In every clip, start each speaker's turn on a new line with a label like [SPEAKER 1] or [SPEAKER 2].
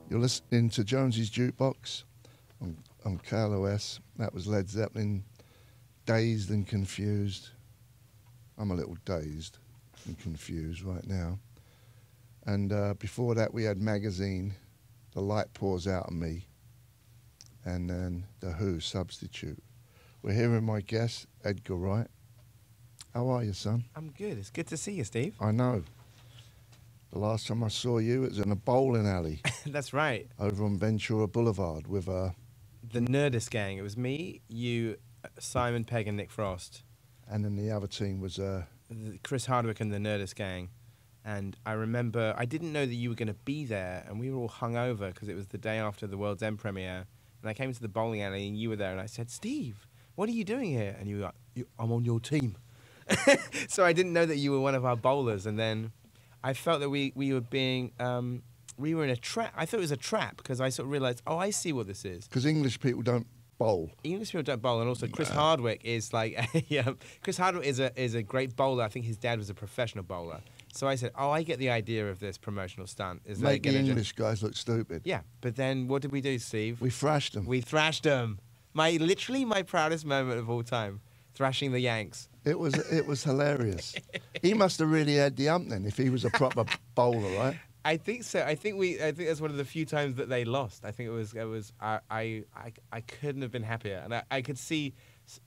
[SPEAKER 1] You're listening to Jonesy's Jukebox on KLOS. That was Led Zeppelin, Dazed and Confused. I'm a little dazed and confused right now. And before that, we had Magazine, The Light Pours Out of Me, and then The Who, Substitute. We're here with my guest, Edgar Wright. How are you, son?
[SPEAKER 2] I'm good. It's good to see you, Steve.
[SPEAKER 1] I know. The last time I saw you, it was in a bowling alley.
[SPEAKER 2] That's right.
[SPEAKER 1] Over on Ventura Boulevard with
[SPEAKER 2] the Nerdist gang. It was me, you, Simon Pegg, and Nick Frost.
[SPEAKER 1] And then the other team was
[SPEAKER 2] Chris Hardwick and the Nerdist gang. And I remember I didn't know that you were going to be there, and we were all hungover because it was the day after the World's End premiere. And I came to the bowling alley, and you were there, and I said, "Steve, what are you doing here?" And you were like, "I'm on your team." So I didn't know that you were one of our bowlers, and then I felt that we were being we were in a trap. I thought it was a trap because I sort of realised, oh, I see what this is.
[SPEAKER 1] Because English people don't bowl.
[SPEAKER 2] English people don't bowl, and also Chris Hardwick is like, yeah, Chris Hardwick is a great bowler. I think his dad was a professional bowler. So I said, oh, I get the idea of this promotional stunt. Is
[SPEAKER 1] make the English guys look stupid.
[SPEAKER 2] Yeah, but then what did we do, Steve?
[SPEAKER 1] We thrashed them.
[SPEAKER 2] We thrashed them. Literally my proudest moment of all time, thrashing the Yanks.
[SPEAKER 1] It was hilarious. He must have really had the ump then, if he was a proper bowler, right?
[SPEAKER 2] I think so. I think that's one of the few times that they lost. I think I couldn't have been happier, and I could see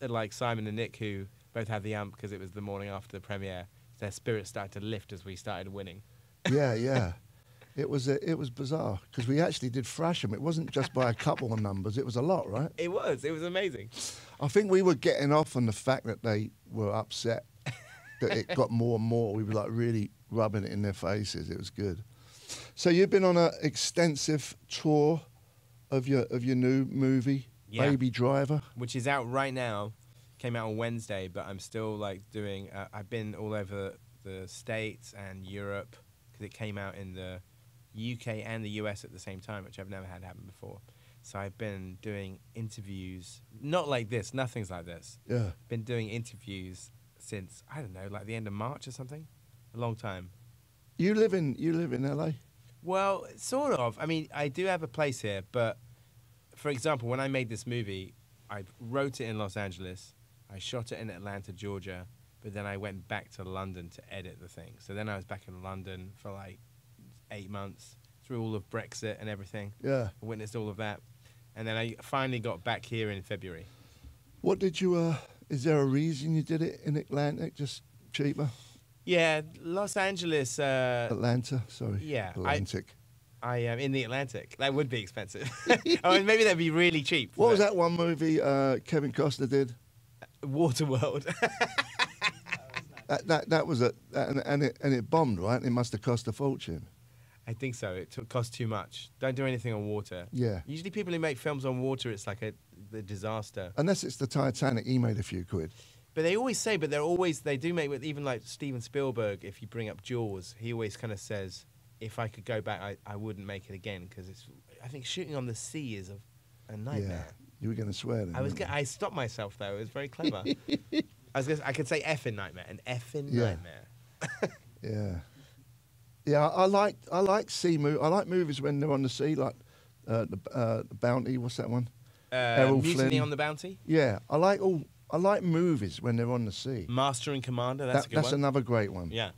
[SPEAKER 2] like Simon and Nick, who both had the ump because it was the morning after the premiere. Their spirits started to lift as we started winning.
[SPEAKER 1] Yeah. It was bizarre because we actually did thrash them. It wasn't just by a couple of numbers. It was a lot, right?
[SPEAKER 2] It was amazing.
[SPEAKER 1] I think we were getting off on the fact that they were upset that it got more and more. We were like really rubbing it in their faces. It was good. So you've been on an extensive tour of your new movie,
[SPEAKER 2] yeah,
[SPEAKER 1] Baby Driver,
[SPEAKER 2] which is out right now. Came out on Wednesday, but I'm still like doing. I've been all over the States and Europe because it came out in the UK and the US at the same time, which I've never had happen before. So I've been doing interviews, not like this, nothing's like this.
[SPEAKER 1] Yeah.
[SPEAKER 2] Been doing interviews since, I don't know, like the end of March or something. A long time.
[SPEAKER 1] You live in LA?
[SPEAKER 2] Well, sort of. I mean, I do have a place here, but for example, when I made this movie, I wrote it in Los Angeles, I shot it in Atlanta, Georgia, but then I went back to London to edit the thing. So then I was back in London for like 8 months, through all of Brexit and everything.
[SPEAKER 1] Yeah.
[SPEAKER 2] I witnessed all of that. And then I finally got back here in February.
[SPEAKER 1] What did you, is there a reason you did it in Atlantic, just cheaper?
[SPEAKER 2] Yeah, Los Angeles.
[SPEAKER 1] Atlanta, sorry.
[SPEAKER 2] Yeah.
[SPEAKER 1] Atlantic.
[SPEAKER 2] I am in the Atlantic. That would be expensive. Oh, and maybe that'd be really cheap.
[SPEAKER 1] What was that one movie Kevin Costner did?
[SPEAKER 2] Waterworld.
[SPEAKER 1] that was and it bombed, right? It must have cost a fortune.
[SPEAKER 2] I think so. It cost too much. Don't do anything on water.
[SPEAKER 1] Yeah.
[SPEAKER 2] Usually people who make films on water, it's like a disaster.
[SPEAKER 1] Unless it's the Titanic, he made a few quid.
[SPEAKER 2] But they always say, they do make, with even like Steven Spielberg, if you bring up Jaws, he always kind of says, if I could go back, I wouldn't make it again, because I think shooting on the sea is a nightmare.
[SPEAKER 1] Yeah. You were going to swear then.
[SPEAKER 2] I stopped myself though. It was very clever. I could say effing nightmare, an effing nightmare.
[SPEAKER 1] Yeah. Yeah, I like sea movies. I like movies when they're on the sea, like the Bounty. What's that one?
[SPEAKER 2] Mutiny
[SPEAKER 1] Flynn.
[SPEAKER 2] on the Bounty.
[SPEAKER 1] Yeah, I like movies when they're on the sea.
[SPEAKER 2] Master and Commander. That's a good one.
[SPEAKER 1] That's another great one.
[SPEAKER 2] Yeah,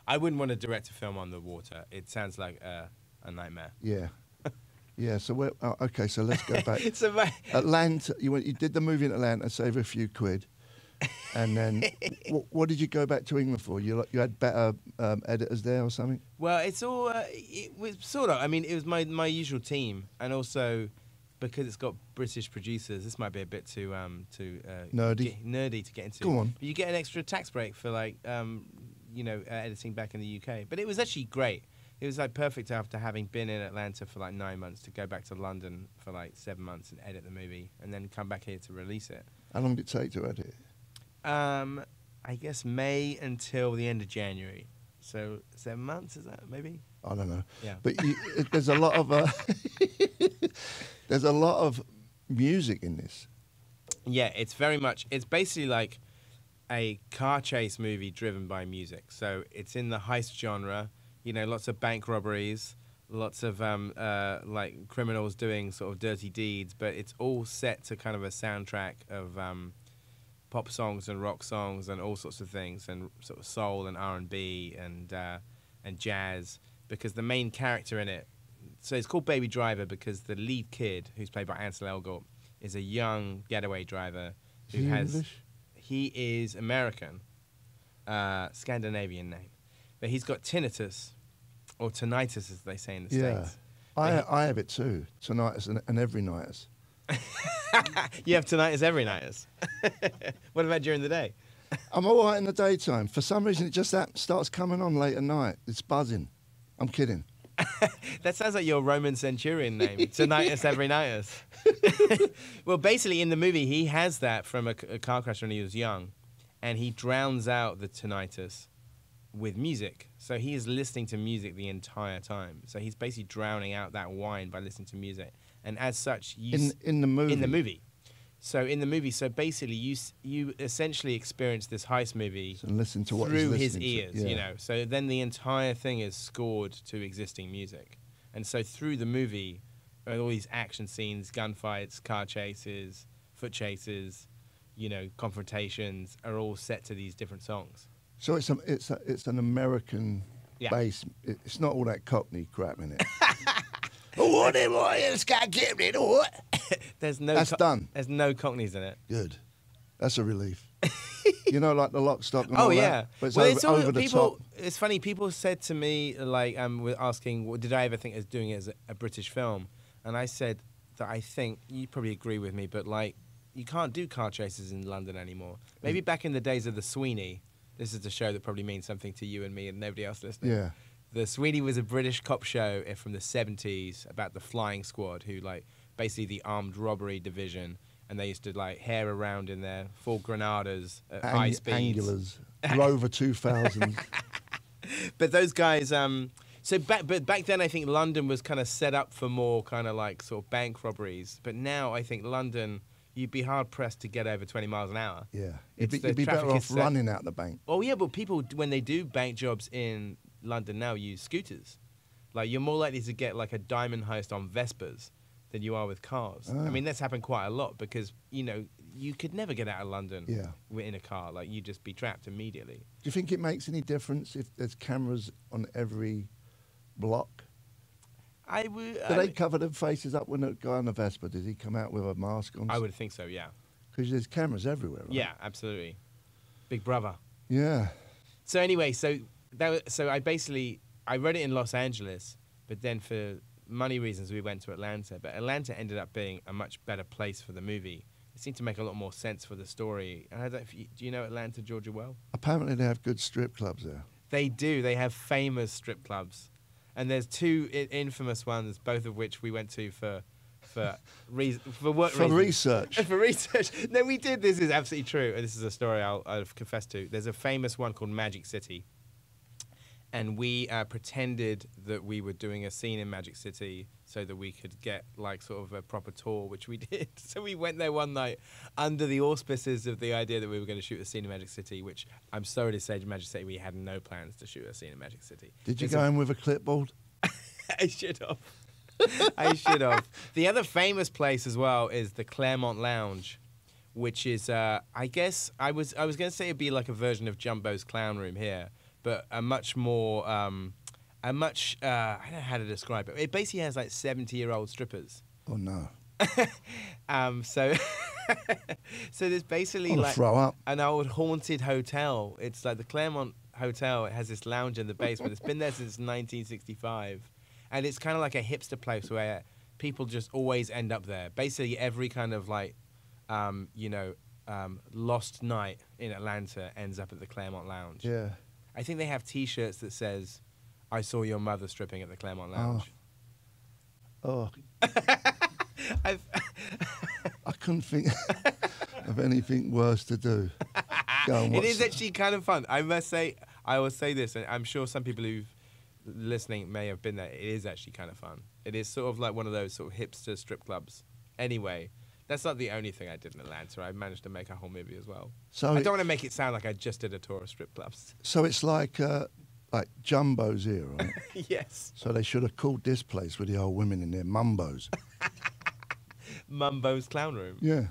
[SPEAKER 2] I wouldn't want to direct a film on the water. It sounds like a nightmare.
[SPEAKER 1] Yeah. Yeah, so okay, so let's go back.
[SPEAKER 2] It's
[SPEAKER 1] Atlanta. You did the movie in Atlanta, save a few quid, and then what did you go back to England for? You had better editors there or something?
[SPEAKER 2] Well, it's all it was sort of. I mean, it was my usual team, and also because it's got British producers. This might be a bit too nerdy to get into.
[SPEAKER 1] Go on.
[SPEAKER 2] But you get an extra tax break for like editing back in the UK. But it was actually great. It was like perfect after having been in Atlanta for like 9 months to go back to London for like 7 months and edit the movie and then come back here to release it.
[SPEAKER 1] How long did it take to edit?
[SPEAKER 2] I guess May until the end of January. So 7 months, is that maybe?
[SPEAKER 1] I don't know.
[SPEAKER 2] Yeah.
[SPEAKER 1] But there's a lot of music in this.
[SPEAKER 2] Yeah, it's basically like a car chase movie driven by music. So it's in the heist genre. You know, lots of bank robberies, lots of like criminals doing sort of dirty deeds, but it's all set to kind of a soundtrack of pop songs and rock songs and all sorts of things, and sort of soul and R&B and jazz, because the main character in it, so it's called Baby Driver because the lead kid, who's played by Ansel Elgort, is a young getaway driver who has
[SPEAKER 1] English?
[SPEAKER 2] He is American, Scandinavian name, but he's got tinnitus, or tinnitus as they say in the States.
[SPEAKER 1] I have it too, tinnitus and every nightus.
[SPEAKER 2] You have tinnitus every nightus. What about during the day?
[SPEAKER 1] I'm all right in the daytime. For some reason, it just starts coming on late at night. It's buzzing. I'm kidding.
[SPEAKER 2] That sounds like your Roman centurion name, tinnitus every nightus. Well, basically, in the movie, he has that from a car crash when he was young, and he drowns out the tinnitus with music. So he is listening to music the entire time. So he's basically drowning out that whine by listening to music. And as such,
[SPEAKER 1] in the movie.
[SPEAKER 2] In the movie. So in the movie, so basically, you essentially experience this heist movie
[SPEAKER 1] and listen to what
[SPEAKER 2] through
[SPEAKER 1] he's
[SPEAKER 2] his ears,
[SPEAKER 1] to. Yeah.
[SPEAKER 2] you know. So then the entire thing is scored to existing music, and so through the movie, all these action scenes, gunfights, car chases, foot chases, you know, confrontations are all set to these different songs.
[SPEAKER 1] So it's an American base. It's not all that Cockney crap in it.
[SPEAKER 2] There's no.
[SPEAKER 1] That's done.
[SPEAKER 2] There's no Cockneys in it.
[SPEAKER 1] Good. That's a relief. You know, like the Lock, Stock and
[SPEAKER 2] Oh
[SPEAKER 1] all
[SPEAKER 2] yeah.
[SPEAKER 1] that. But it's
[SPEAKER 2] Well,
[SPEAKER 1] over,
[SPEAKER 2] it's all,
[SPEAKER 1] over the
[SPEAKER 2] people.
[SPEAKER 1] top.
[SPEAKER 2] It's funny. People said to me, like, were asking, well, did I ever think of doing it as a British film? And I said that I think you probably agree with me, but like, you can't do car chases in London anymore. Maybe back in the days of the Sweeney. This is the show that probably means something to you and me and nobody else listening.
[SPEAKER 1] Yeah.
[SPEAKER 2] The Sweeney was a British cop show from the 70s about the flying squad, who like basically the armed robbery division, and they used to like hare around in their full Granadas at high speeds.
[SPEAKER 1] Angulars. Rover 2000.
[SPEAKER 2] But those guys, but back then I think London was kind of set up for more kind of like sort of bank robberies. But now I think London, you'd be hard pressed to get over 20 miles an hour.
[SPEAKER 1] Yeah.
[SPEAKER 2] It's
[SPEAKER 1] You'd be better off running out the bank.
[SPEAKER 2] Oh yeah, but people, when they do bank jobs in London now, use scooters. Like, you're more likely to get like a diamond heist on Vespers than you are with cars. I mean, that's happened quite a lot because, you know, you could never get out of London in a car. Like, you'd just be trapped immediately.
[SPEAKER 1] Do you think it makes any difference if there's cameras on every block?
[SPEAKER 2] I would.
[SPEAKER 1] Do they cover their faces up when the guy on the Vespa? Did he come out with a mask on?
[SPEAKER 2] I would think so, yeah.
[SPEAKER 1] Because there's cameras everywhere, right?
[SPEAKER 2] Yeah, absolutely. Big Brother.
[SPEAKER 1] Yeah.
[SPEAKER 2] So anyway, so I wrote it in Los Angeles, but then for money reasons we went to Atlanta. But Atlanta ended up being a much better place for the movie. It seemed to make a lot more sense for the story. And do you know Atlanta, Georgia, well?
[SPEAKER 1] Apparently they have good strip clubs there.
[SPEAKER 2] They do. They have famous strip clubs. And there's two infamous ones, both of which we went to for work reasons.
[SPEAKER 1] Research.
[SPEAKER 2] For research. No, we did. This is absolutely true. And this is a story I'll confess to. There's a famous one called Magic City. And we pretended that we were doing a scene in Magic City so that we could get like sort of a proper tour, which we did. So we went there one night under the auspices of the idea that we were going to shoot a scene in Magic City, which I'm sorry to say, to Magic City, we had no plans to shoot a scene in Magic City.
[SPEAKER 1] Did you go in with a clipboard?
[SPEAKER 2] I should have. I should have. The other famous place as well is the Clermont Lounge, which is, I guess, I was going to say it'd be like a version of Jumbo's Clown Room here, but a much more, I don't know how to describe it. It basically has like 70-year-old strippers.
[SPEAKER 1] Oh, no.
[SPEAKER 2] So there's basically like
[SPEAKER 1] throw up.
[SPEAKER 2] an old haunted hotel. It's like the Clermont Hotel. It has this lounge in the basement. It's been there since 1965. And it's kind of like a hipster place where people just always end up there. Basically every kind of like, lost night in Atlanta ends up at the Clermont Lounge.
[SPEAKER 1] Yeah.
[SPEAKER 2] I think they have T-shirts that says, "I saw your mother stripping at the Clermont Lounge."
[SPEAKER 1] Oh. I couldn't think of anything worse to do. Go and watch
[SPEAKER 2] It is actually kind of fun. I must say, I will say this, and I'm sure some people who've listening may have been there. It is actually kind of fun. It is sort of like one of those sort of hipster strip clubs. Anyway, that's not the only thing I did in Atlanta. I managed to make a whole movie as well.
[SPEAKER 1] So
[SPEAKER 2] I don't want to make it sound like I just did a tour of strip clubs.
[SPEAKER 1] So it's like like Jumbo's here, right?
[SPEAKER 2] Yes.
[SPEAKER 1] So they should have called this place with the old women in their mumbos.
[SPEAKER 2] Mumbo's Clown Room.
[SPEAKER 1] Yeah.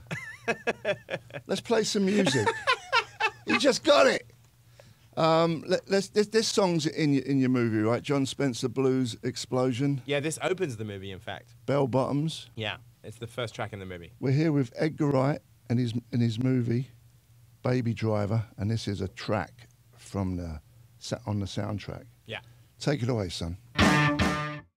[SPEAKER 1] Let's play some music. You just got it. This song's in your movie, right? John Spencer Blues Explosion.
[SPEAKER 2] Yeah, this opens the movie, in fact.
[SPEAKER 1] Bell Bottoms.
[SPEAKER 2] Yeah, it's the first track in the movie.
[SPEAKER 1] We're here with Edgar Wright and his movie, Baby Driver, and this is a track from on the soundtrack.
[SPEAKER 2] Yeah.
[SPEAKER 1] Take it away, son.